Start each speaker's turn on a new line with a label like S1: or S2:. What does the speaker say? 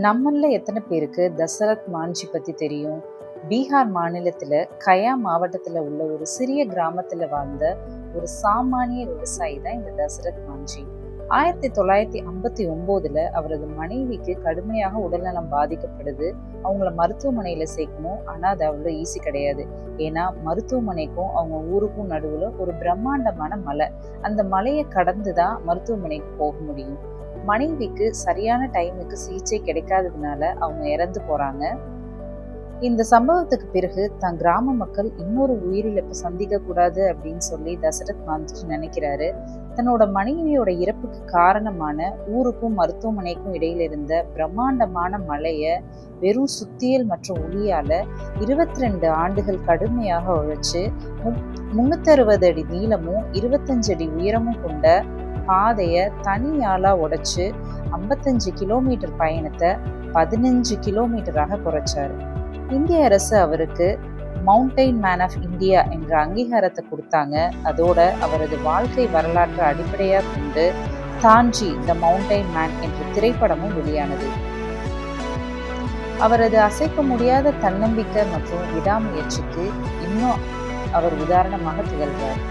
S1: நம்மள எத்தனை பேருக்கு தசரத் மாஞ்சி பத்தி தெரியும்? பீகார் மாநிலத்துல கயா மாவட்டத்துல உள்ள ஒரு சிறிய கிராமத்துல வாழ்ந்த ஒரு சாமானிய விவசாயி தான் இந்த தசரத் மாஞ்சி. 1959 அவரது மனைவிக்கு கடுமையாக உடல்நலம் பாதிக்கப்படுது. அவங்கள மருத்துவமனையில சேர்க்கணும். ஆனா அது அவ்வளவு ஈஸி கிடையாது. ஏன்னா மருத்துவமனைக்கும் அவங்க ஊருக்கும் நடுவுல ஒரு பிரம்மாண்டமான மலை. அந்த மலையை கடந்துதான் மருத்துவமனைக்கு போக முடியும். மனைவிக்கு சரியான டைமுக்கு சிகிச்சை கிடைக்காததுனால அவங்க இறந்து போறாங்க. இந்த சம்பவத்துக்கு பிறகு தன் கிராம மக்கள் இன்னொரு உயிரிழப்பு சந்திக்க கூடாது அப்படின்னு சொல்லி தசரத் மாஞ்சி நினைக்கிறாரு. தன்னோட மனைவியோட இறப்புக்கு காரணமான ஊருக்கும் மருத்துவமனைக்கும் இடையில இருந்த பிரம்மாண்டமான மலைய வெறும் சுத்தியல் மற்றும் உளியால 22 ஆண்டுகள் கடுமையாக உழைச்சு 360 அடி நீளமும் 25 அடி உயரமும் கொண்ட பாதைய தனியாளா உடைச்சு 55 கிலோமீட்டர் பயணத்தை 15 கிலோமீட்டராக குறைச்சாரு. இந்திய அரசு அவருக்கு மவுண்டைன் மேன் ஆஃப் இந்தியா என்ற அங்கீகாரத்தை கொடுத்தாங்க. அதோட அவரது வாழ்க்கை வரலாற்றை அடிப்படையா கொண்டு தாஞ்சி த மவுண்டைன் மேன் என்ற திரைப்படமும் வெளியானது. அவரது அசைக்க முடியாத தன்னம்பிக்கை மற்றும் விடாமுயற்சிக்கு இன்னும் அவர் உதாரணமாக திகழ்கிறார்.